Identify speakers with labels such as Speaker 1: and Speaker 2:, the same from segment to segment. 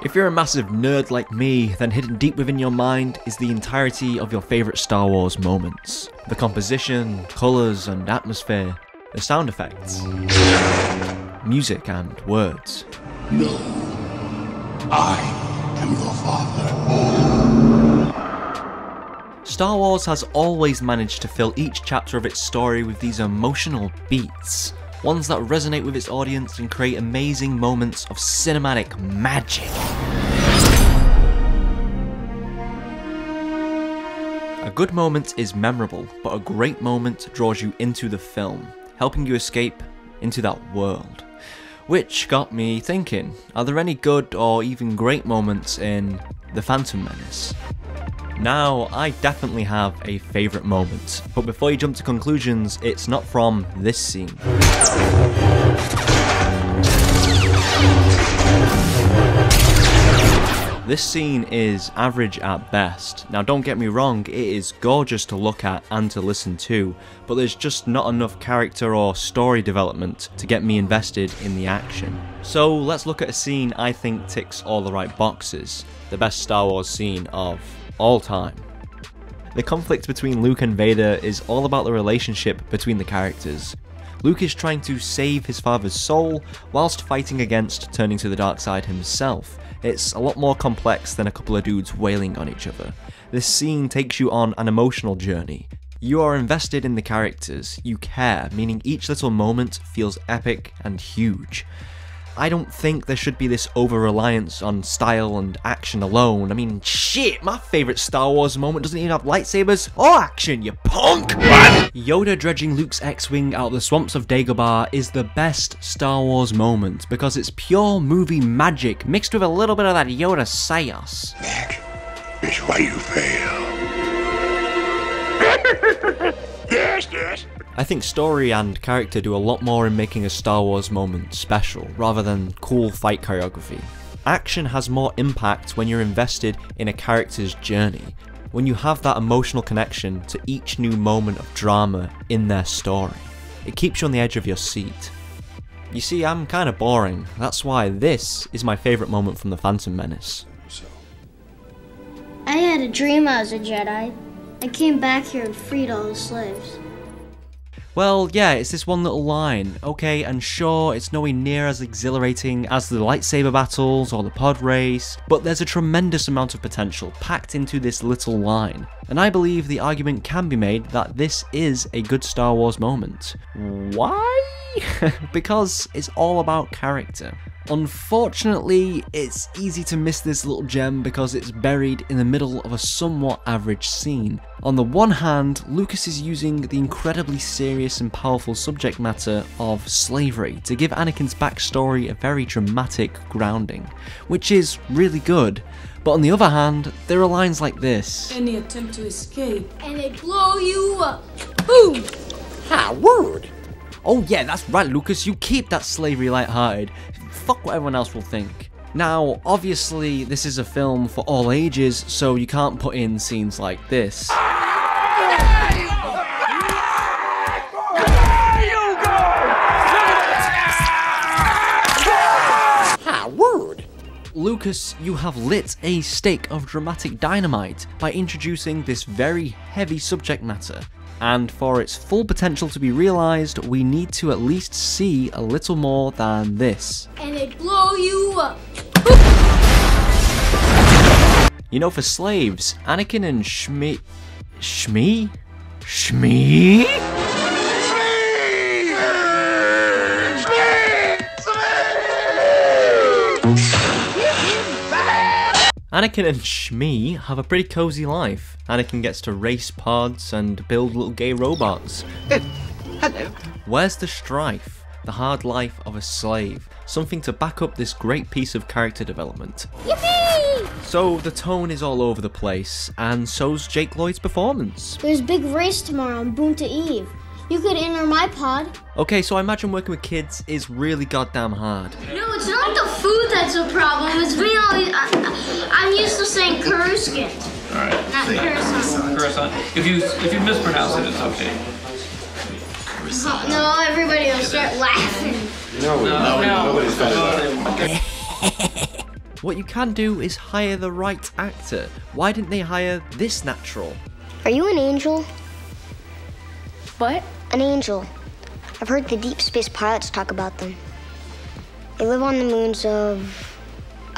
Speaker 1: If you're a massive nerd like me, then hidden deep within your mind is the entirety of your favourite Star Wars moments. The composition, colours and atmosphere, the sound effects, music and words.
Speaker 2: No, I am your father.
Speaker 1: Star Wars has always managed to fill each chapter of its story with these emotional beats. Ones that resonate with its audience and create amazing moments of cinematic magic. A good moment is memorable, but a great moment draws you into the film, helping you escape into that world. Which got me thinking, are there any good or even great moments in The Phantom Menace? Now, I definitely have a favourite moment, but before you jump to conclusions, it's not from this scene. This scene is average at best. Now don't get me wrong, it is gorgeous to look at and to listen to, but there's just not enough character or story development to get me invested in the action. So let's look at a scene I think ticks all the right boxes. The best Star Wars scene of all time. The conflict between Luke and Vader is all about the relationship between the characters. Luke is trying to save his father's soul whilst fighting against turning to the dark side himself. It's a lot more complex than a couple of dudes wailing on each other. This scene takes you on an emotional journey. You are invested in the characters, you care, meaning each little moment feels epic and huge. I don't think there should be this over-reliance on style and action alone. I mean, shit, my favourite Star Wars moment doesn't even have lightsabers or action, you punk! What? Yoda dredging Luke's X-Wing out of the swamps of Dagobah is the best Star Wars moment because it's pure movie magic mixed with a little bit of that Yoda sauce.
Speaker 2: That is why you fail. Yes.
Speaker 1: I think story and character do a lot more in making a Star Wars moment special, rather than cool fight choreography. Action has more impact when you're invested in a character's journey, when you have that emotional connection to each new moment of drama in their story. It keeps you on the edge of your seat. You see, I'm kinda boring, that's why this is my favourite moment from The Phantom Menace.
Speaker 3: I had a dream I was a Jedi. I came back here and freed all the slaves.
Speaker 1: Well, yeah, it's this one little line. Okay, and sure, it's nowhere near as exhilarating as the lightsaber battles or the pod race, but there's a tremendous amount of potential packed into this little line. And I believe the argument can be made that this is a good Star Wars moment. Why? Because it's all about character. Unfortunately, it's easy to miss this little gem because it's buried in the middle of a somewhat average scene. On the one hand, Lucas is using the incredibly serious and powerful subject matter of slavery to give Anakin's backstory a very dramatic grounding, which is really good. But on the other hand, there are lines like this.
Speaker 4: Any attempt to escape,
Speaker 3: And they blow you up. Boom!
Speaker 1: Ha, word! Oh yeah, that's right, Lucas, you keep that slavery lighthearted. Fuck what everyone else will think. Now, obviously, this is a film for all ages, so you can't put in scenes like this. Ha, word! Lucas, you have lit a stake of dramatic dynamite by introducing this very heavy subject matter. And for its full potential to be realised, we need to at least see a little more than this.
Speaker 3: And they blow you up.
Speaker 1: You know, for slaves, Anakin and Shmi... Shmi? Anakin and Shmi have a pretty cozy life. Anakin gets to race pods and build little gay robots.
Speaker 5: Hello.
Speaker 1: Where's the strife? The hard life of a slave. Something to back up this great piece of character development.
Speaker 3: Yippee!
Speaker 1: So the tone is all over the place, and so's Jake Lloyd's performance.
Speaker 3: There's a big race tomorrow on Boonta Eve. You could enter my pod.
Speaker 1: Okay, so I imagine working with kids is really goddamn hard.
Speaker 3: No, it's not the food that's a problem. It's me always. I'm used to saying Coruscant.
Speaker 6: Alright.
Speaker 3: Not Coruscant.
Speaker 6: Coruscant. If you mispronounce it, it's okay.
Speaker 3: No, everybody will start laughing.
Speaker 4: No. Nobody's done
Speaker 1: What you can do is hire the right actor. Why didn't they hire this natural?
Speaker 3: Are you an angel?
Speaker 5: What?
Speaker 3: An angel. I've heard the deep space pilots talk about them. They live on the moons of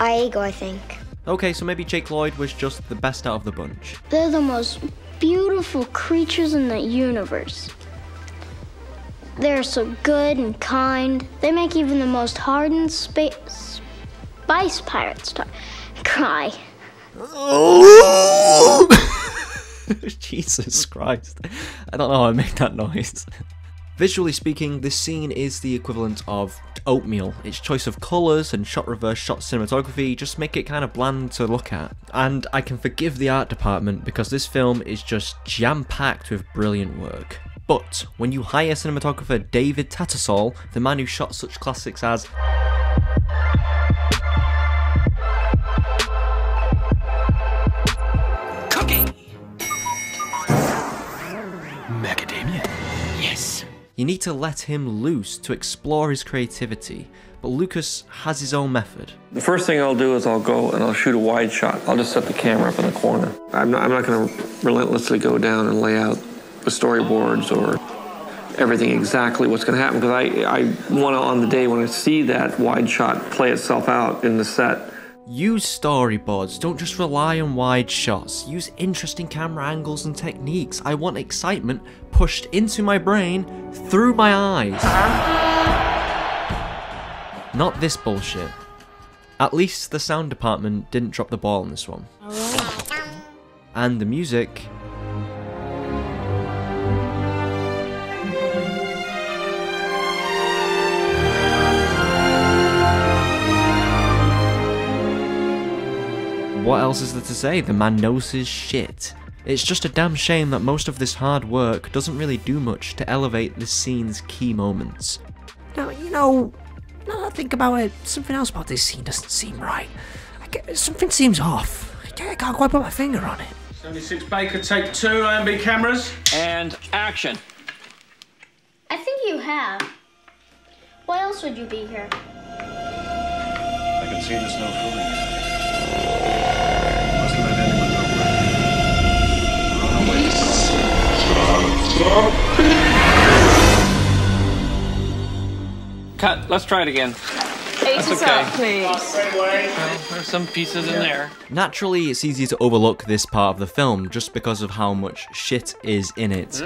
Speaker 3: Iago, I think.
Speaker 1: Okay, so maybe Jake Lloyd was just the best out of the bunch.
Speaker 5: They're the most beautiful creatures in the universe. They're so good and kind. They make even the most hardened spice pirates cry.
Speaker 1: Jesus Christ. I don't know how I make that noise. Visually speaking, this scene is the equivalent of oatmeal. Its choice of colours and shot reverse shot cinematography just make it kind of bland to look at. And I can forgive the art department because this film is just jam-packed with brilliant work. But when you hire cinematographer David Tattersall, the man who shot such classics as
Speaker 6: Macadamia? Yes.
Speaker 1: you need to let him loose to explore his creativity, but Lucas has his own method.
Speaker 7: The first thing I'll do is I'll go and I'll shoot a wide shot. I'll just set the camera up in the corner. I'm not going to relentlessly go down and lay out the storyboards or everything exactly what's going to happen, because I want to, on the day when I see that wide shot play itself out in the set.
Speaker 1: Use storyboards, don't just rely on wide shots. Use interesting camera angles and techniques. I want excitement pushed into my brain through my eyes. Not this bullshit. At least the sound department didn't drop the ball on this one. And the music... what else is there to say? The man knows his shit. It's just a damn shame that most of this hard work doesn't really do much to elevate this scene's key moments.
Speaker 6: Now, now that I think about it, something else about this scene doesn't seem right. Something seems off. I can't quite put my finger on it.
Speaker 8: 76 Baker, take 2 AMB cameras. And action.
Speaker 5: I think you have. Why else would you be here?
Speaker 8: I can see there's no fooling. Must let anyone know where. Cut. Let's try it again. That's okay.
Speaker 9: Please.
Speaker 8: There's some pieces in there.
Speaker 1: Naturally, it's easy to overlook this part of the film just because of how much shit is in it.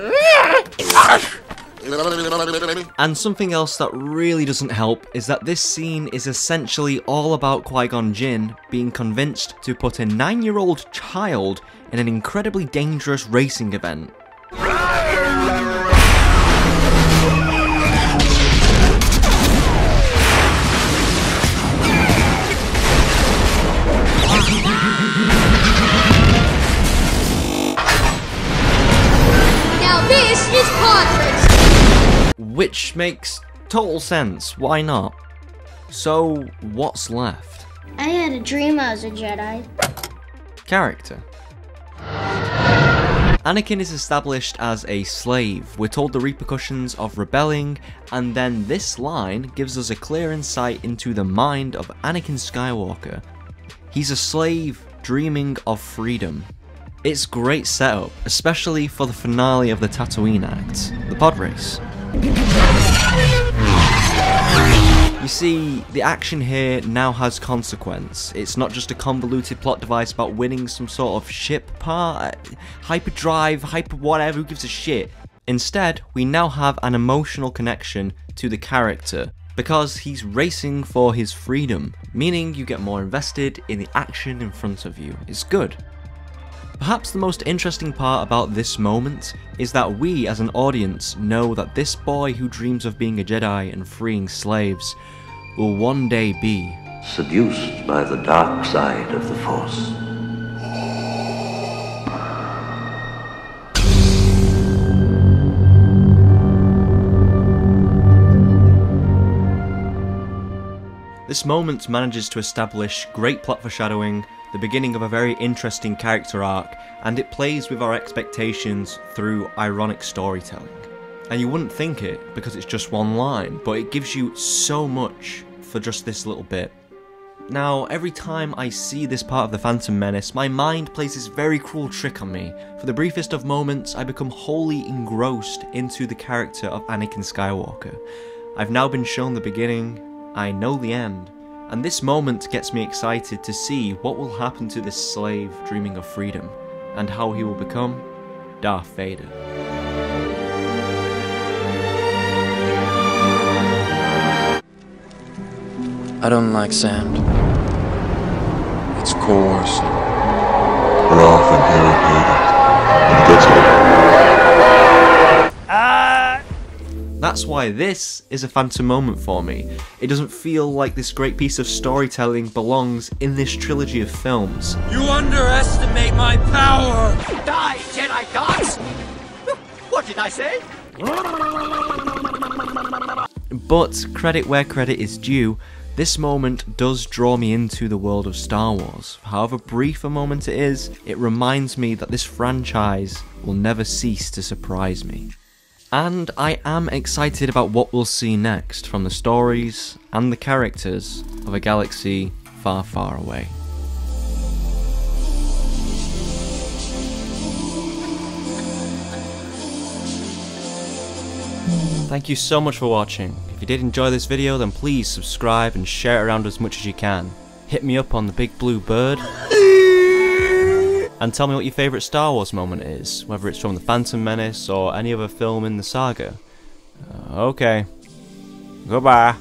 Speaker 1: And something else that really doesn't help is that this scene is essentially all about Qui-Gon Jinn being convinced to put a 9-year-old child in an incredibly dangerous racing event.
Speaker 3: Now this is pod racing.
Speaker 1: Which makes total sense, why not? So, what's left?
Speaker 5: I had a dream I was a Jedi.
Speaker 1: Character. Anakin is established as a slave. We're told the repercussions of rebelling, and then this line gives us a clear insight into the mind of Anakin Skywalker. He's a slave dreaming of freedom. It's great setup, especially for the finale of the Tatooine act, the pod race. You see, the action here now has consequence. It's not just a convoluted plot device about winning some sort of ship part, hyperdrive, hyper whatever, who gives a shit. Instead, we now have an emotional connection to the character, because he's racing for his freedom, meaning you get more invested in the action in front of you. It's good. Perhaps the most interesting part about this moment is that we as an audience know that this boy who dreams of being a Jedi and freeing slaves will one day be
Speaker 10: seduced by the dark side of the Force.
Speaker 1: This moment manages to establish great plot foreshadowing, the beginning of a very interesting character arc, and it plays with our expectations through ironic storytelling. And you wouldn't think it because it's just one line, but it gives you so much for just this little bit. Now, every time I see this part of The Phantom Menace, my mind plays this very cruel trick on me. For the briefest of moments, I become wholly engrossed into the character of Anakin Skywalker. I've now been shown the beginning, I know the end, and this moment gets me excited to see what will happen to this slave dreaming of freedom, and how he will become Darth Vader.
Speaker 9: I don't like sand. It's coarse.
Speaker 2: Rough and irritating. And it gets old.
Speaker 1: That's why this is a phantom moment for me. It doesn't feel like this great piece of storytelling belongs in this trilogy of films.
Speaker 9: You underestimate my power!
Speaker 11: Die, Jedi gods! What did I say?
Speaker 1: But credit where credit is due, this moment does draw me into the world of Star Wars. However brief a moment it is, it reminds me that this franchise will never cease to surprise me. And I am excited about what we'll see next from the stories and the characters of a galaxy far, far away. Thank you so much for watching. If you did enjoy this video, then please subscribe and share it around as much as you can. Hit me up on the big blue bird. And tell me what your favourite Star Wars moment is, whether it's from The Phantom Menace or any other film in the saga. Okay. Goodbye.